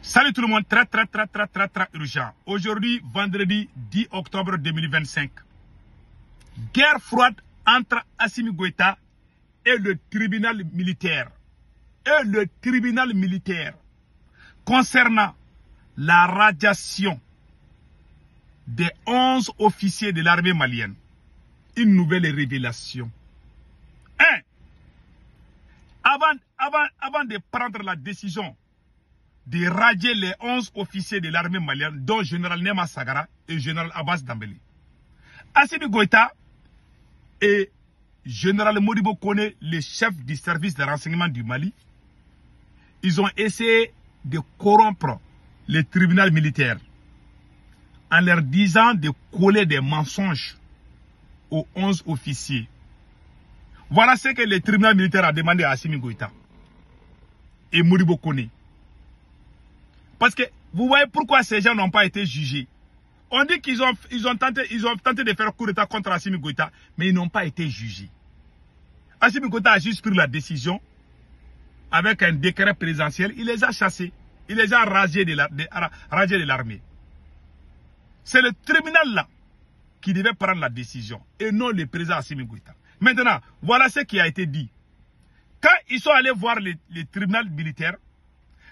Salut tout le monde, très urgent. Aujourd'hui, vendredi 10 octobre 2025. Guerre froide entre Assimi Goïta et le tribunal militaire. Concernant la radiation des 11 officiers de l'armée malienne. Une nouvelle révélation. Avant de prendre la décision de radier les 11 officiers de l'armée malienne, dont le général Nema Sagara et le général Abbas Dambélé, Assimi Goïta et le général Modibo Kone, le chef du service de renseignement du Mali, ils ont essayé de corrompre le tribunal militaire en leur disant de coller des mensonges aux 11 officiers. Voilà ce que le tribunal militaire a demandé à Assimi Goïta et Modibo Kone. Parce que vous voyez pourquoi ces gens n'ont pas été jugés. On dit qu'ils ont tenté de faire coup d'état contre Assimi Goïta, mais ils n'ont pas été jugés. Assimi Goïta a juste pris la décision avec un décret présidentiel. Il les a chassés. Il les a radiés de l'armée. C'est le tribunal là qui devait prendre la décision et non le président Assimi Goïta. Maintenant, voilà ce qui a été dit. Quand ils sont allés voir le tribunal militaire,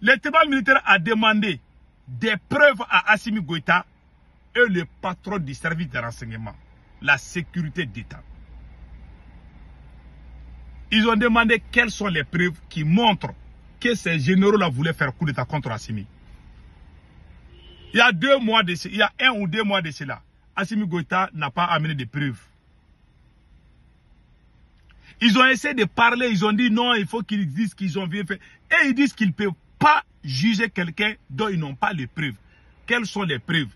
le tribunal militaire a demandé des preuves à Assimi Goïta et le patron du service de renseignement, la sécurité d'État. Ils ont demandé quelles sont les preuves qui montrent que ces généraux-là voulaient faire coup d'État contre Assimi. Il y a 2 mois de cela, il y a 1 ou 2 mois de cela, Assimi Goïta n'a pas amené de preuves. Ils ont essayé de parler, ils ont dit non, il faut qu'ils disent qu'ils ont bien fait. Et ils disent qu'ils ne peuvent pas juger quelqu'un dont ils n'ont pas les preuves. Quelles sont les preuves?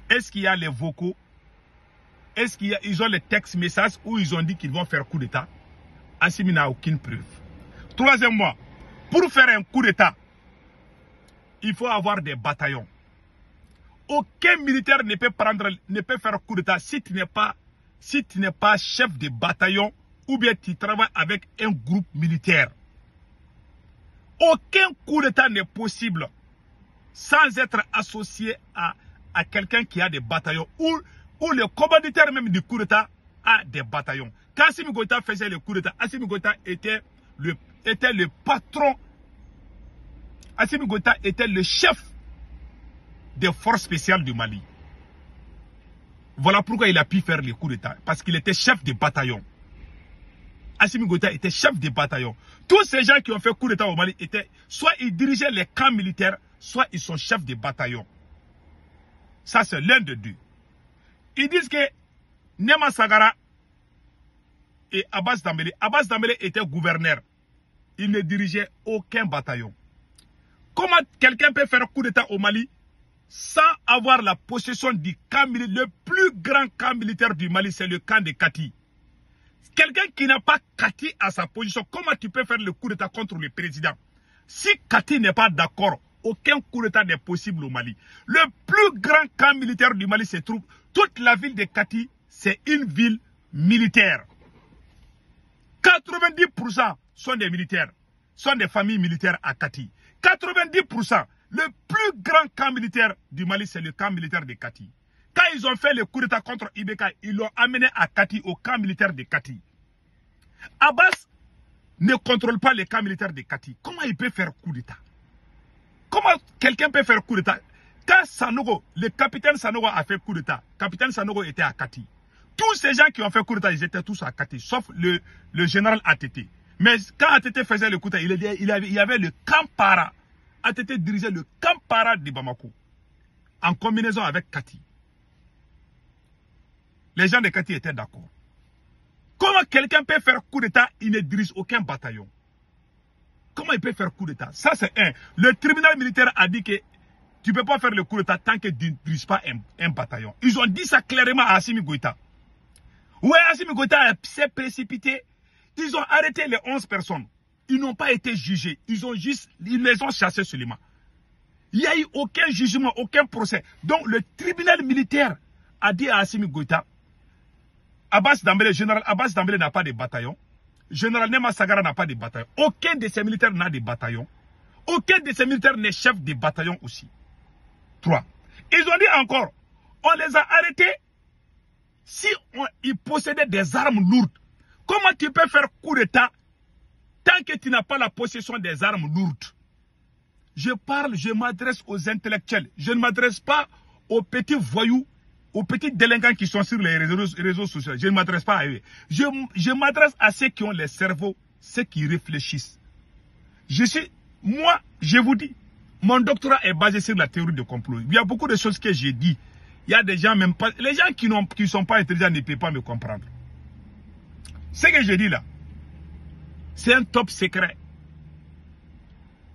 Est-ce qu'il y a les vocaux? Est-ce qu'ils ont les textes messages où ils ont dit qu'ils vont faire coup d'État? Assimi n'a aucune preuve. Troisièmement, pour faire un coup d'État, il faut avoir des bataillons. Aucun militaire ne peut faire coup d'État si tu n'es pas chef de bataillon ou bien tu travailles avec un groupe militaire. Aucun coup d'État n'est possible sans être associé à quelqu'un qui a des bataillons ou le commanditaire même du coup d'État a des bataillons. Quand Assimi Goïta faisait le coup d'État, Assimi Goïta était le patron. Assimi Goïta était le chef des forces spéciales du Mali. Voilà pourquoi il a pu faire le coup d'État. Parce qu'il était chef de bataillon. Assimi Goïta était chef de bataillon. Tous ces gens qui ont fait coup d'État au Mali étaient, soit ils dirigeaient les camps militaires, soit ils sont chefs de bataillon. Ça, c'est l'un de deux. Ils disent que Nema Sagara et Abbas Dambélé était gouverneur. Il ne dirigeait aucun bataillon. Comment quelqu'un peut faire coup d'État au Mali sans avoir la possession du camp militaire? Le plus grand camp militaire du Mali, c'est le camp de Kati. Quelqu'un qui n'a pas Kati à sa position, comment tu peux faire le coup d'État contre le président? Si Kati n'est pas d'accord, aucun coup d'État n'est possible au Mali. Le plus grand camp militaire du Mali se trouve. Toute la ville de Kati, c'est une ville militaire. 90% sont des militaires, sont des familles militaires à Kati. 90%. Le plus grand camp militaire du Mali, c'est le camp militaire de Kati. Quand ils ont fait le coup d'État contre Ibeka, ils l'ont amené à Kati, au camp militaire de Kati. Abbas ne contrôle pas le camp militaire de Kati. Comment il peut faire coup d'État? Comment quelqu'un peut faire coup d'État? Quand Sanogo, le capitaine Sanogo a fait coup d'État, le capitaine Sanogo était à Kati. Tous ces gens qui ont fait coup d'État, ils étaient tous à Kati, sauf le général ATT. Mais quand ATT faisait le coup d'État, il y avait le Kampara. ATT dirigeait le Kampara de Bamako, en combinaison avec Kati. Les gens de Kati étaient d'accord. Comment quelqu'un peut faire coup d'État, il ne dirige aucun bataillon? Comment il peut faire coup d'État? Ça, c'est un. Le tribunal militaire a dit que tu ne peux pas faire le coup d'État tant que tu ne diriges pas un bataillon. Ils ont dit ça clairement à Assimi Goïta. Ouais, Assimi Goïta s'est précipité. Ils ont arrêté les 11 personnes. Ils n'ont pas été jugés. Ils les ont chassés seulement. Il n'y a eu aucun jugement, aucun procès. Donc le tribunal militaire a dit à Assimi Goïta, général Abbas Dambélé n'a pas de bataillon. Général Nema Sagara n'a pas de bataillon. Aucun de ces militaires n'a de bataillon. Aucun de ces militaires n'est chef de bataillon aussi. 3. Ils ont dit encore, on les a arrêtés si ils possédaient des armes lourdes. Comment tu peux faire coup d'État tant que tu n'as pas la possession des armes lourdes? Je parle, je m'adresse aux intellectuels. Je ne m'adresse pas aux petits voyous, aux petits délinquants qui sont sur les réseaux sociaux. Je ne m'adresse pas à eux. Je m'adresse à ceux qui ont les cerveaux, ceux qui réfléchissent. Moi, je vous dis, mon doctorat est basé sur la théorie de complot. Il y a beaucoup de choses que j'ai dit. Il y a des gens, même pas, les gens qui ne sont pas intelligents ne peuvent pas me comprendre. Ce que je dis là, c'est un top secret.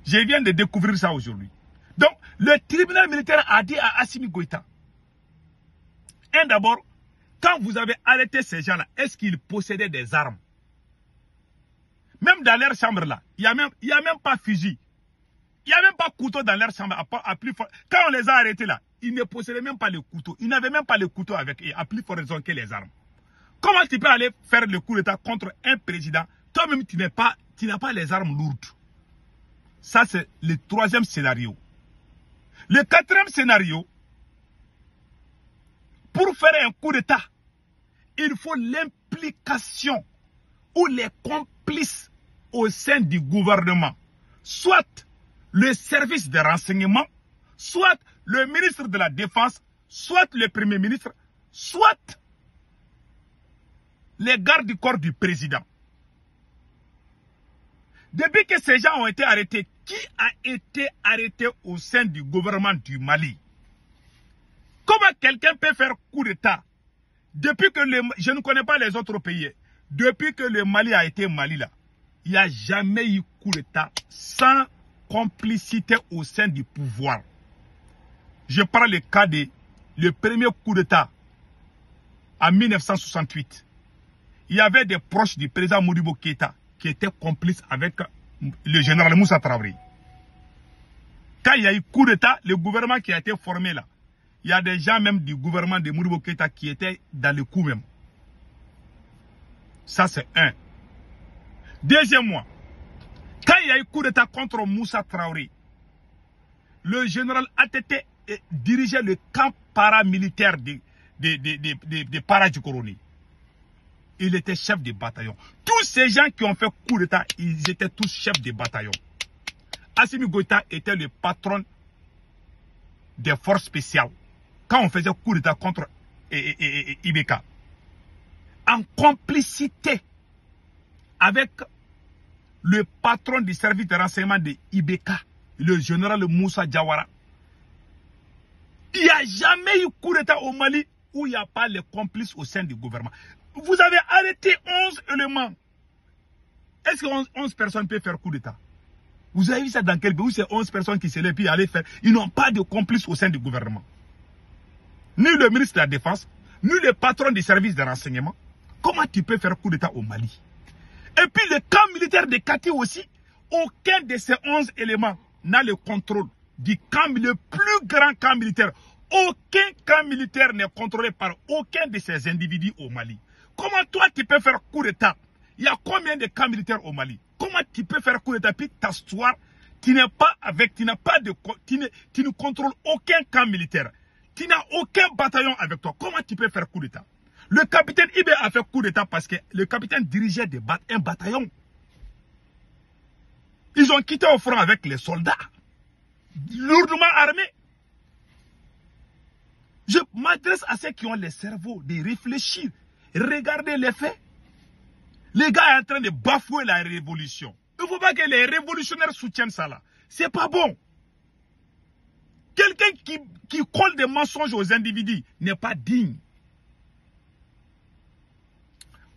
Je viens de découvrir ça aujourd'hui. Donc, le tribunal militaire a dit à Assimi Goïta, d'abord, quand vous avez arrêté ces gens-là, est-ce qu'ils possédaient des armes? Même dans leur chambre là, il n'y a même pas fusil. Il n'y a même pas couteau dans leur chambre. Quand on les a arrêtés là, ils ne possédaient même pas le couteau. Ils n'avaient même pas le couteau avec eux, à plus forte raison que les armes. Comment tu peux aller faire le coup d'État contre un président? Toi-même, tu n'as pas les armes lourdes. Ça, c'est le 3e scénario. Le 4e scénario, pour faire un coup d'État, il faut l'implication ou les complices au sein du gouvernement. Soit le service de renseignement, soit le ministre de la Défense, soit le Premier ministre, soit les gardes du corps du président. Depuis que ces gens ont été arrêtés, qui a été arrêté au sein du gouvernement du Mali? Comment quelqu'un peut faire coup d'État? Depuis que je ne connais pas les autres pays. Depuis que le Mali a été Mali là, il n'y a jamais eu coup d'État sans complicité au sein du pouvoir. Je prends le cas le premier coup d'État en 1968. Il y avait des proches du président Modibo Keïta qui étaient complices avec le général Moussa Traoré. Quand il y a eu coup d'État, le gouvernement qui a été formé là, il y a des gens même du gouvernement de Modibo Keïta qui étaient dans le coup même. Ça c'est un. Deuxièmement, quand il y a eu coup d'État contre Moussa Traoré, le général ATT dirigeait le camp paramilitaire de Paradjikoroné. Il était chef de bataillon. Tous ces gens qui ont fait coup d'État, ils étaient tous chefs de bataillon. Assimi Goïta était le patron des forces spéciales. Quand on faisait coup d'État contre Ibeka, en complicité avec le patron du service de renseignement de Ibeka, le général Moussa Diawara. Il n'y a jamais eu coup d'État au Mali où il n'y a pas les complices au sein du gouvernement. Vous avez arrêté 11 éléments. Est-ce que 11 personnes peuvent faire coup d'État? Vous avez vu ça dans quel pays où c'est 11 personnes qui se lèvent et aller faire? Ils n'ont pas de complices au sein du gouvernement. Ni le ministre de la Défense, ni le patron du service de renseignement. Comment tu peux faire coup d'État au Mali? Et puis le camp militaire de Kati aussi, aucun de ces 11 éléments n'a le contrôle du camp, le plus grand camp militaire. Aucun camp militaire n'est contrôlé par aucun de ces individus au Mali. Comment toi tu peux faire coup d'État? Il y a combien de camps militaires au Mali? Comment tu peux faire coup d'État puis t'asseoir? Tu n'es pas avec, tu ne contrôles aucun camp militaire. Tu n'as aucun bataillon avec toi. Comment tu peux faire coup d'État? Le capitaine Ibé a fait coup d'État parce que le capitaine dirigeait un bataillon. Ils ont quitté au front avec les soldats, lourdement armés. Je m'adresse à ceux qui ont les cerveaux de réfléchir. Regardez les faits. Les gars sont en train de bafouer la révolution. Il ne faut pas que les révolutionnaires soutiennent ça là. C'est pas bon. Quelqu'un qui colle des mensonges aux individus n'est pas digne.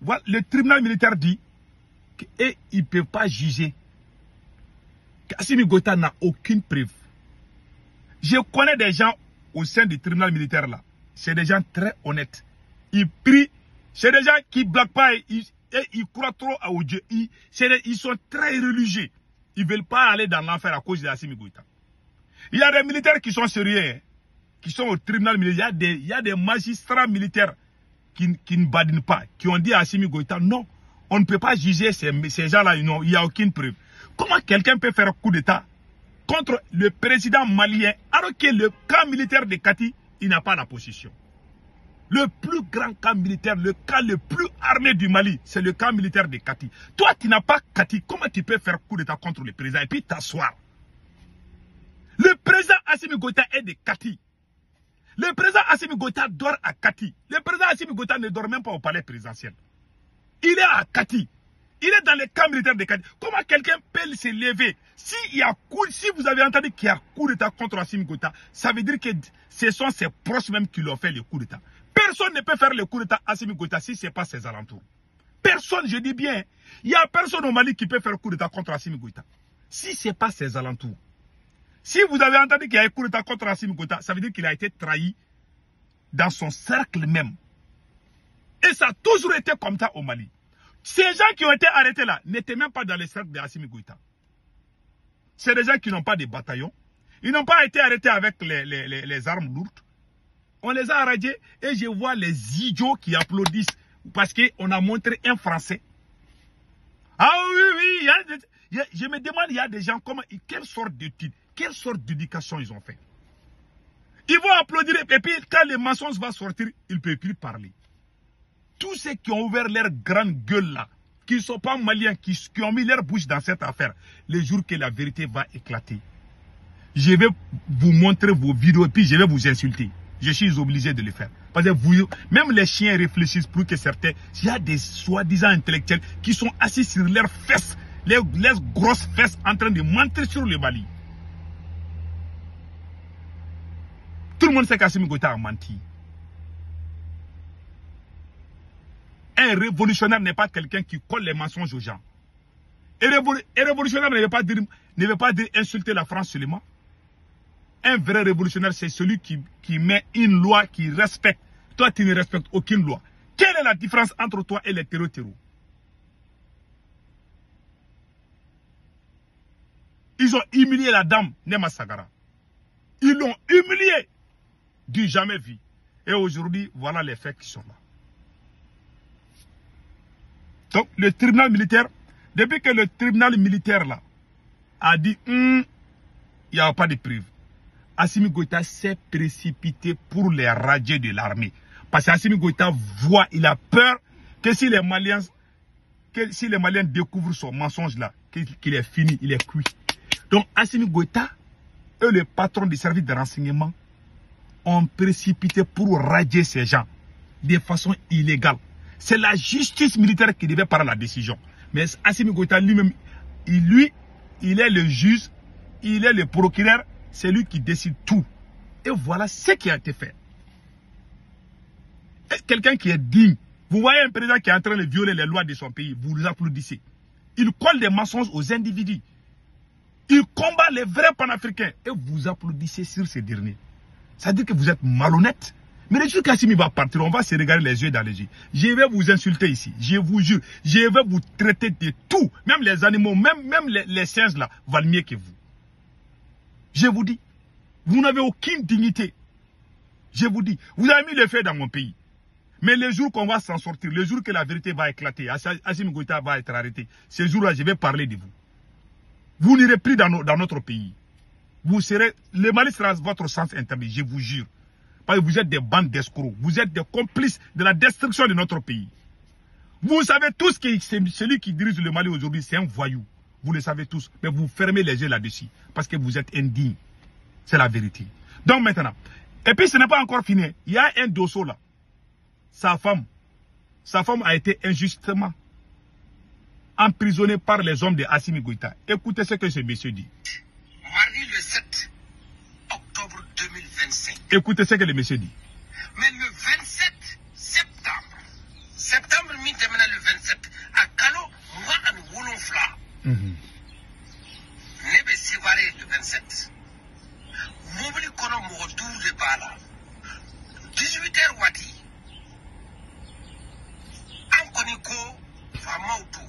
Voilà, le tribunal militaire dit qu'il ne peut pas juger. Assimi Goïta n'a aucune preuve. Je connais des gens au sein du tribunal militaire là. C'est des gens très honnêtes. Ils prient. C'est des gens qui ne blaguent pas et ils croient trop au Dieu. Ils sont très religieux. Ils ne veulent pas aller dans l'enfer à cause de Assimi Goïta. Il y a des militaires qui sont sérieux, hein, qui sont au tribunal militaire. Il y a des magistrats militaires qui ne badinent pas, qui ont dit à Assimi Goïta, non, on ne peut pas juger ces gens-là, il n'y a aucune preuve. Comment quelqu'un peut faire un coup d'État contre le président malien, alors que le camp militaire de Kati, il n'a pas la position. Le plus grand camp militaire, le camp le plus armé du Mali, c'est le camp militaire de Kati. Toi, tu n'as pas Kati, comment tu peux faire coup d'état contre le président et puis t'asseoir? Le président Assimi Goïta est de Kati. Le président Assimi Goïta dort à Kati. Le président Assimi Goïta ne dort même pas au palais présidentiel. Il est à Kati. Il est dans les camps militaires de Kati. Comment quelqu'un peut se lever? Si vous avez entendu qu'il y a coup d'état contre Assimi Goïta, ça veut dire que ce sont ses proches même qui l'ont fait le coup d'état. Personne ne peut faire le coup d'état Assimi Goïta si ce n'est pas ses alentours. Personne, je dis bien. Il n'y a personne au Mali qui peut faire le coup d'état contre Assimi Goïta. Si ce n'est pas ses alentours. Si vous avez entendu qu'il y a un coup d'état contre Assimi Goïta, ça veut dire qu'il a été trahi dans son cercle même. Et ça a toujours été comme ça au Mali. Ces gens qui ont été arrêtés là n'étaient même pas dans le cercle d'Assimi Goïta. C'est des gens qui n'ont pas de bataillon. Ils n'ont pas été arrêtés avec les armes lourdes. On les a arrêtés et je vois les idiots qui applaudissent parce qu'on a montré un Français. Ah oui, je me demande, il y a des gens, quelle sorte d'études, quelle sorte d'éducation ils ont fait. Ils vont applaudir et puis quand les mensonges vont sortir, ils ne peuvent plus parler. Tous ceux qui ont ouvert leur grande gueule là, qui ne sont pas maliens, qui ont mis leur bouche dans cette affaire, le jour que la vérité va éclater, je vais vous montrer vos vidéos et puis je vais vous insulter. Je suis obligé de le faire. Parce que vous, même les chiens réfléchissent pour que certains, il y a des soi-disant intellectuels qui sont assis sur leurs fesses, les grosses fesses en train de mentir sur le Mali. Tout le monde sait qu'Assimi Goïta a menti. Un révolutionnaire n'est pas quelqu'un qui colle les mensonges aux gens. Et révolutionnaire ne veut pas dire insulter la France seulement. Un vrai révolutionnaire, c'est celui qui met une loi qui respecte. Toi, tu ne respectes aucune loi. Quelle est la différence entre toi et les terreaux? Ils ont humilié la dame Nema Sagara. Ils l'ont humilié du jamais vu. Et aujourd'hui, voilà les faits qui sont là. Donc, le tribunal militaire, depuis que le tribunal militaire là a dit, il n'y a pas de preuve, Assimi Goïta s'est précipité pour les radier de l'armée. Parce qu'Assimi Goïta voit, il a peur que si les Maliens découvrent son mensonge là, qu'il est fini, il est cuit. Donc Assimi Goïta et le patron du service de renseignement ont précipité pour radier ces gens de façon illégale. C'est la justice militaire qui devait prendre la décision. Mais Assimi Goïta lui-même, il est le juge, il est le procureur, c'est lui qui décide tout. Et voilà ce qui a été fait. Quelqu'un qui est digne, vous voyez un président qui est en train de violer les lois de son pays, vous l'applaudissez. Il colle des mensonges aux individus. Il combat les vrais panafricains et vous applaudissez sur ces derniers. Ça veut dire que vous êtes malhonnête. Mais le jour qu'Assimi va partir, on va se regarder les yeux dans les yeux. Je vais vous insulter ici, je vous jure. Je vais vous traiter de tout. Même les animaux, même les singes là, valent mieux que vous. Je vous dis, vous n'avez aucune dignité. Je vous dis, vous avez mis le feu dans mon pays. Mais le jour qu'on va s'en sortir, le jour que la vérité va éclater, Assimi Goïta va être arrêté, ce jour-là, je vais parler de vous. Vous n'irez plus dans notre pays. Vous serez, le Mali sera votre sens interdit, je vous jure. Parce que vous êtes des bandes d'escrocs. Vous êtes des complices de la destruction de notre pays. Vous savez tous que celui qui dirige le Mali aujourd'hui, c'est un voyou. Vous le savez tous. Mais vous fermez les yeux là-dessus. Parce que vous êtes indigne. C'est la vérité. Donc maintenant. Et puis ce n'est pas encore fini. Il y a un dosso là. Sa femme a été injustement emprisonnée par les hommes de Assimi Goïta. Écoutez ce que ce monsieur dit. Mardi le 7 octobre 2025. Écoutez ce que le monsieur dit. Mais le 27 septembre, le 27, à Kalo, moi, à Wolonfla, Nebe Sivaré le 27. Mobili Kono Mourotou de Bala, 18h Wadi, Ankoniko, Famautu,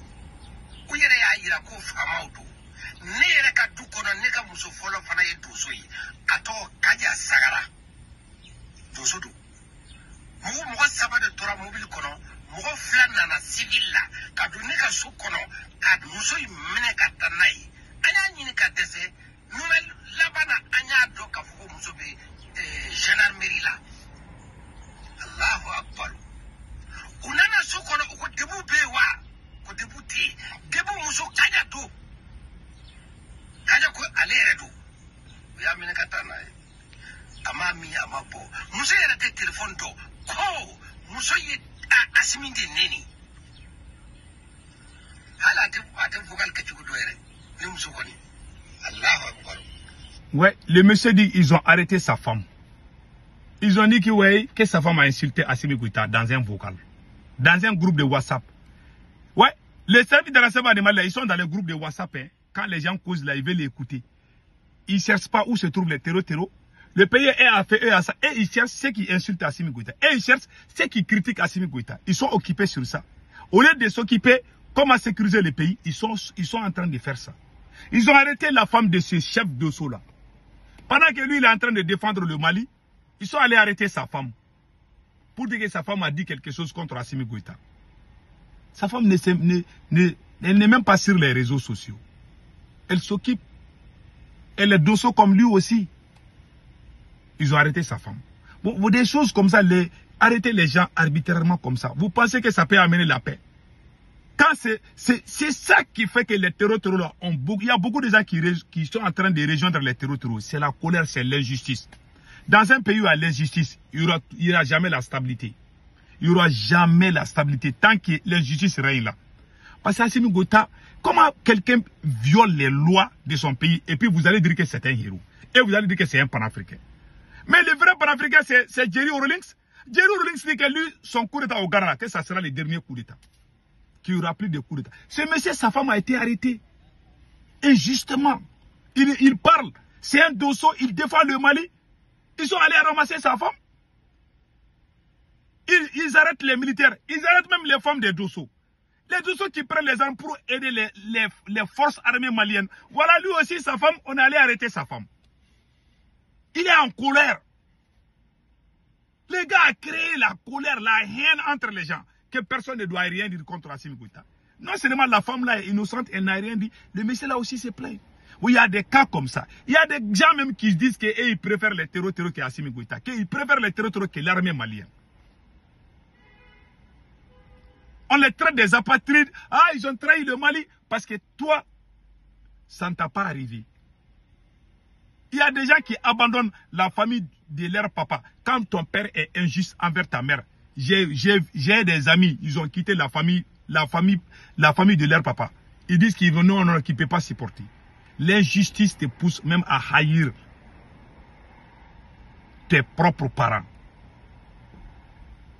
Uyere Irako Famautu, Nereka Dukono Neka Musofolo Fanaye Dosoi, Ato Kaja Sagara. Doso amine katana ama mi ama bo muso yɛrɛ tɛ téléphone dɔ ko muso ye Assimi de neni hala ate vocal que tu dois ni muso koni Allahu akbar. Ouais, le monsieur dit ils ont arrêté sa femme. Ils ont dit que ouais, que sa femme a insulté Assimi Goïta dans un vocal, dans un groupe de WhatsApp. Ouais, les services de renseignement de Mali, ils sont dans les groupes de WhatsApp. Hein. Quand les gens causent là, ils veulent l'écouter. Ils ne cherchent pas où se trouvent les terreaux. Le pays est à faire eux à ça. Et ils cherchent ceux qui insultent Assimi Goïta. Et ils cherchent ceux qui critiquent Assimi Goïta. Ils sont occupés sur ça. Au lieu de s'occuper comment sécuriser le pays, ils sont en train de faire ça. Ils ont arrêté la femme de ce chef d'Osso là. Pendant que lui, il est en train de défendre le Mali, ils sont allés arrêter sa femme. Pour dire que sa femme a dit quelque chose contre Assimi Goïta. Sa femme elle n'est même pas sur les réseaux sociaux. Elle s'occupe. Elle est d'Osso comme lui aussi. Ils ont arrêté sa femme. Bon, des choses comme ça, arrêter les gens arbitrairement comme ça. Vous pensez que ça peut amener la paix? Quand c'est ça qui fait que les terreaux ont beaucoup. Il y a beaucoup de gens qui sont en train de rejoindre les terreaux. C'est la colère, c'est l'injustice. Dans un pays où il y a l'injustice, il n'y aura jamais la stabilité. Il n'y aura jamais la stabilité tant que l'injustice règne là. Parce que Assimi Goïta, comment quelqu'un viole les lois de son pays et puis vous allez dire que c'est un héros. Et vous allez dire que c'est un panafricain. Mais le vrai panafricain, c'est Jerry Rawlings. Jerry Rawlings dit que lui, son coup d'état au Ghana, que ça sera le dernier coup d'état. Qu'il n'y aura plus de coup d'état. Ce monsieur, sa femme a été arrêtée. Injustement. Il parle. C'est un dosso, il défend le Mali. Ils sont allés ramasser sa femme. Ils arrêtent les militaires. Ils arrêtent même les femmes des dosso. Les dosso qui prennent les armes pour aider les forces armées maliennes. Voilà lui aussi, sa femme, on est allé arrêter sa femme. Il est en colère. Le gars a créé la colère, la haine entre les gens. Que personne ne doit rien dire contre Assimi Goïta. Non seulement la femme là est innocente, elle n'a rien dit. Le monsieur là aussi se plaint. Oui, il y a des cas comme ça. Il y a des gens même qui disent qu'ils préfèrent les terreaux que Assimi Goïta. Qu'ils préfèrent les terreaux que l'armée malienne. On les traite des apatrides. Ah, ils ont trahi le Mali. Parce que toi, ça ne t'a pas arrivé. Il y a des gens qui abandonnent la famille de leur papa. Quand ton père est injuste envers ta mère. J'ai des amis, ils ont quitté la famille de leur papa. Ils disent qu'ils ne peuvent pas supporter. L'injustice te pousse même à haïr tes propres parents.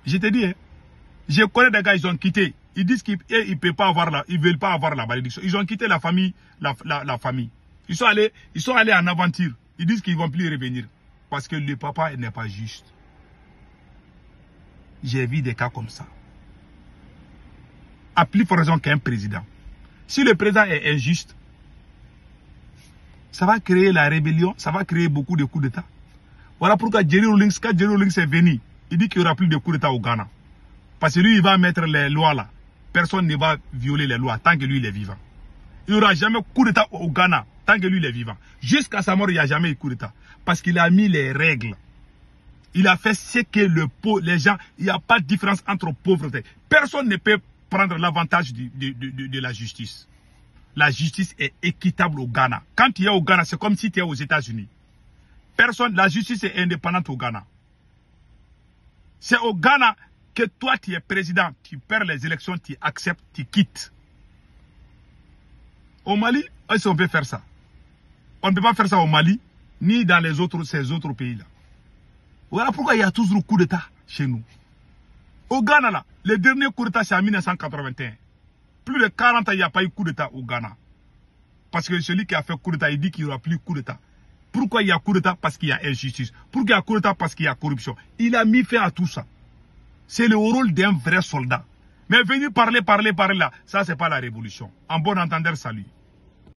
Je te dis, hein, je connais des gars, ils ont quitté. Ils disent qu'ils ne peuvent pas avoir ils veulent pas avoir la malédiction. Ils ont quitté la famille, la famille. Ils sont allés en aventure. Ils disent qu'ils ne vont plus revenir. Parce que le papa n'est pas juste. J'ai vu des cas comme ça. À plus forte raison qu'un président. Si le président est injuste, ça va créer la rébellion, ça va créer beaucoup de coups d'État. Voilà pourquoi Jerry Rawlings, quand Jerry Rawlings est venu, il dit qu'il n'y aura plus de coups d'État au Ghana. Parce que lui, il va mettre les lois là. Personne ne va violer les lois tant que lui, il est vivant. Il n'y aura jamais coup d'État au Ghana tant que lui, il est vivant. Jusqu'à sa mort, il n'y a jamais eu coup d'État. Parce qu'il a mis les règles. Il a fait ce que les gens, il n'y a pas de différence entre pauvreté. Personne ne peut prendre l'avantage de la justice. La justice est équitable au Ghana. Quand tu es au Ghana, c'est comme si tu es aux États-Unis. La justice est indépendante au Ghana. C'est au Ghana que toi, tu es président, tu perds les élections, tu acceptes, tu quittes. Au Mali, est-ce qu'on peut faire ça? On ne peut pas faire ça au Mali, ni dans ces autres pays-là. Voilà pourquoi il y a toujours coup d'État chez nous. Au Ghana, là, le dernier coup d'État, c'est en 1981. Plus de 40 ans, il n'y a pas eu coup d'État au Ghana. Parce que celui qui a fait coup d'État, il dit qu'il n'y aura plus coup d'État. Pourquoi il y a coup d'État? Parce qu'il y a injustice. Pourquoi il y a coup d'État? Parce qu'il y a corruption. Il a mis fin à tout ça. C'est le rôle d'un vrai soldat. Mais venir parler là, ça, c'est pas la révolution. En bon entendeur, salut.